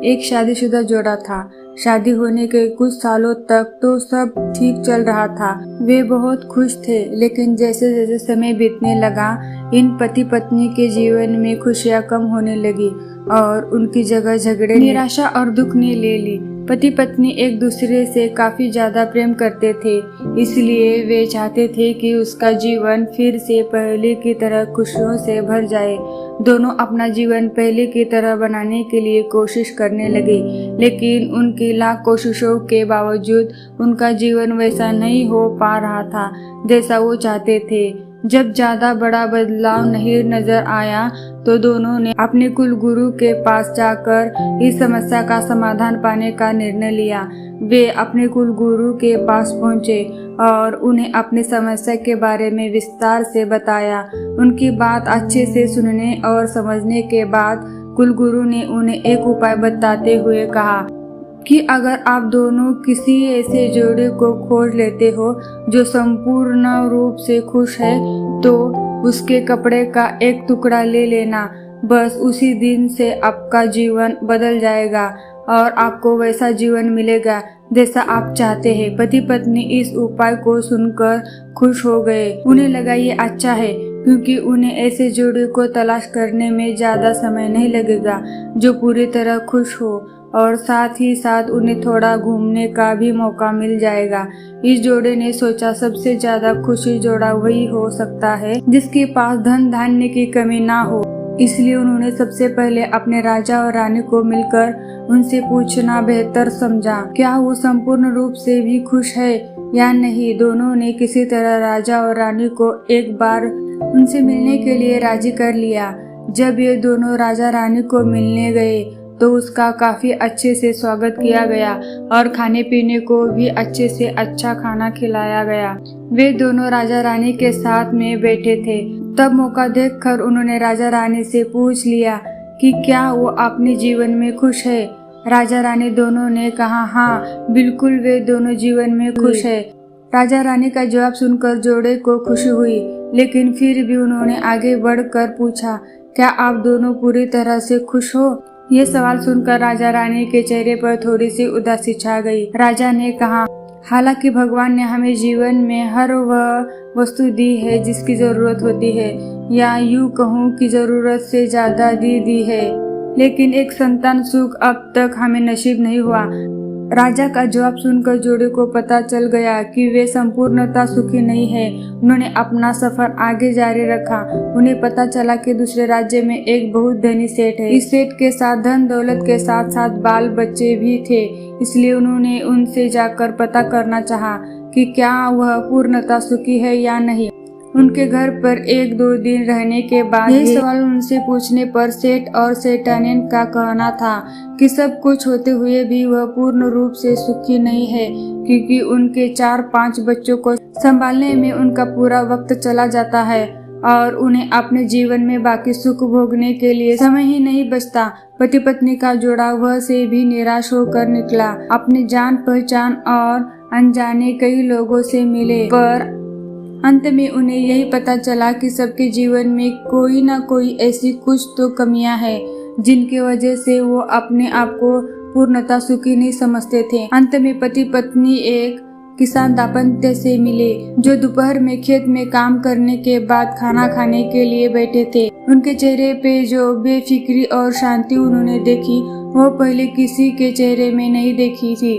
एक शादीशुदा जोड़ा था। शादी होने के कुछ सालों तक तो सब ठीक चल रहा था। वे बहुत खुश थे, लेकिन जैसे जैसे समय बीतने लगा, इन पति पत्नी के जीवन में खुशियां कम होने लगी और उनकी जगह झगड़े, निराशा और दुख ने ले ली। पति पत्नी एक दूसरे से काफी ज्यादा प्रेम करते थे, इसलिए वे चाहते थे कि उसका जीवन फिर से पहले की तरह खुशियों से भर जाए। दोनों अपना जीवन पहले की तरह बनाने के लिए कोशिश करने लगे, लेकिन उनकी लाख कोशिशों के बावजूद उनका जीवन वैसा नहीं हो पा रहा था जैसा वो चाहते थे। जब ज्यादा बड़ा बदलाव नहीं नजर आया तो दोनों ने अपने कुल गुरु के पास जाकर इस समस्या का समाधान पाने का निर्णय लिया। वे अपने कुल गुरु के पास पहुंचे और उन्हें अपनी समस्या के बारे में विस्तार से बताया। उनकी बात अच्छे से सुनने और समझने के बाद कुल गुरु ने उन्हें एक उपाय बताते हुए कहा कि अगर आप दोनों किसी ऐसे जोड़े को खोज लेते हो जो संपूर्ण रूप से खुश है, तो उसके कपड़े का एक टुकड़ा ले लेना। बस उसी दिन से आपका जीवन बदल जाएगा और आपको वैसा जीवन मिलेगा जैसा आप चाहते हैं। पति पत्नी इस उपाय को सुनकर खुश हो गए। उन्हें लगा ये अच्छा है, क्योंकि उन्हें ऐसे जोड़े को तलाश करने में ज्यादा समय नहीं लगेगा जो पूरी तरह खुश हो, और साथ ही साथ उन्हें थोड़ा घूमने का भी मौका मिल जाएगा। इस जोड़े ने सोचा सबसे ज्यादा खुशी जोड़ा वही हो सकता है जिसके पास धन धान्य की कमी ना हो। इसलिए उन्होंने सबसे पहले अपने राजा और रानी को मिलकर उनसे पूछना बेहतर समझा, क्या वो संपूर्ण रूप से भी खुश है या नहीं। दोनों ने किसी तरह राजा और रानी को एक बार उनसे मिलने के लिए राजी कर लिया। जब ये दोनों राजा रानी को मिलने गए तो उसका काफी अच्छे से स्वागत किया गया और खाने पीने को भी अच्छे से अच्छा खाना खिलाया गया। वे दोनों राजा रानी के साथ में बैठे थे। तब मौका देखकर उन्होंने राजा रानी से पूछ लिया कि क्या वो अपने जीवन में खुश है। राजा रानी दोनों ने कहा हाँ बिल्कुल, वे दोनों जीवन में खुश है। राजा रानी का जवाब सुनकर जोड़े को खुशी हुई, लेकिन फिर भी उन्होंने आगे बढ़कर पूछा, क्या आप दोनों पूरी तरह से खुश हो। ये सवाल सुनकर राजा रानी के चेहरे पर थोड़ी सी उदासी छा गई। राजा ने कहा, हालांकि भगवान ने हमें जीवन में हर वह वस्तु दी है जिसकी जरूरत होती है, या यूं कहूँ कि जरूरत से ज्यादा दी है, लेकिन एक संतान सुख अब तक हमें नसीब नहीं हुआ। राजा का जवाब सुनकर जोड़े को पता चल गया कि वे संपूर्णतः सुखी नहीं है। उन्होंने अपना सफर आगे जारी रखा। उन्हें पता चला कि दूसरे राज्य में एक बहुत धनी सेठ है। इस सेठ के साथ धन दौलत के साथ साथ बाल बच्चे भी थे, इसलिए उन्होंने उनसे जाकर पता करना चाहा कि क्या वह पूर्णतः सुखी है या नहीं। उनके घर पर 1-2 दिन रहने के बाद यही सवाल उनसे पूछने पर सेठ और सेठानियन का कहना था कि सब कुछ होते हुए भी वह पूर्ण रूप से सुखी नहीं है, क्योंकि उनके 4-5 बच्चों को संभालने में उनका पूरा वक्त चला जाता है और उन्हें अपने जीवन में बाकी सुख भोगने के लिए समय ही नहीं बचता। पति पत्नी का जोड़ा वह से भी निराश होकर निकला। अपने जान पहचान और अनजाने कई लोगों से मिले, पर अंत में उन्हें यही पता चला कि सबके जीवन में कोई ना कोई ऐसी कुछ तो कमियां हैं जिनकी वजह से वो अपने आप को पूर्णतः सुखी नहीं समझते थे। अंत में पति पत्नी एक किसान दाम्पत्य से मिले जो दोपहर में खेत में काम करने के बाद खाना खाने के लिए बैठे थे। उनके चेहरे पे जो बेफिक्री और शांति उन्होंने देखी वो पहले किसी के चेहरे में नहीं देखी थी।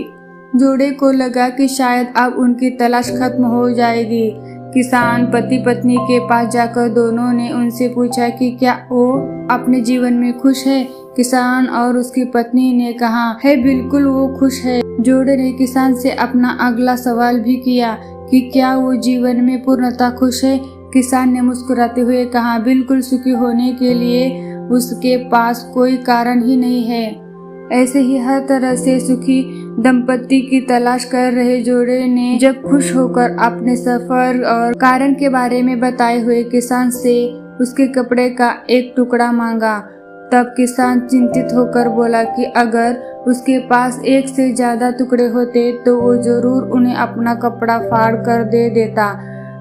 जोड़े को लगा कि शायद अब उनकी तलाश खत्म हो जाएगी। किसान पति पत्नी के पास जाकर दोनों ने उनसे पूछा कि क्या वो अपने जीवन में खुश है। किसान और उसकी पत्नी ने कहा है बिल्कुल वो खुश है। जोड़े ने किसान से अपना अगला सवाल भी किया कि क्या वो जीवन में पूर्णतः खुश है। किसान ने मुस्कुराते हुए कहा बिल्कुल, सुखी होने के लिए उसके पास कोई कारण ही नहीं है। ऐसे ही हर तरह से सुखी दंपति की तलाश कर रहे जोड़े ने जब खुश होकर अपने सफर और कारण के बारे में बताए हुए किसान से उसके कपड़े का एक टुकड़ा मांगा, तब किसान चिंतित होकर बोला कि अगर उसके पास एक से ज्यादा टुकड़े होते तो वो जरूर उन्हें अपना कपड़ा फाड़ कर दे देता।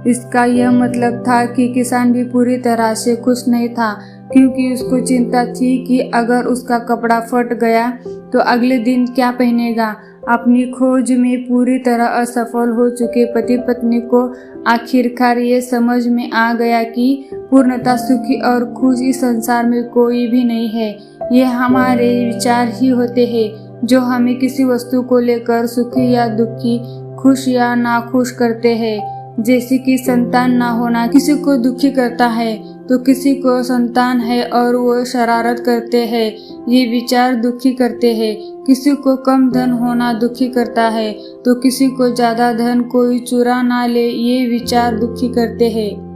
इसका यह मतलब था कि किसान भी पूरी तरह से खुश नहीं था। क्योंकि उसको चिंता थी कि अगर उसका कपड़ा फट गया तो अगले दिन क्या पहनेगा। अपनी खोज में पूरी तरह असफल हो चुके पति पत्नी को आखिरकार ये समझ में आ गया कि पूर्णतः सुखी और खुश इस संसार में कोई भी नहीं है। ये हमारे विचार ही होते हैं जो हमें किसी वस्तु को लेकर सुखी या दुखी, खुश या नाखुश करते हैं। जैसे कि संतान ना होना किसी को दुखी करता है तो किसी को संतान है और वो शरारत करते हैं, ये विचार दुखी करते हैं। किसी को कम धन होना दुखी करता है तो किसी को ज्यादा धन कोई चुरा ना ले, ये विचार दुखी करते हैं।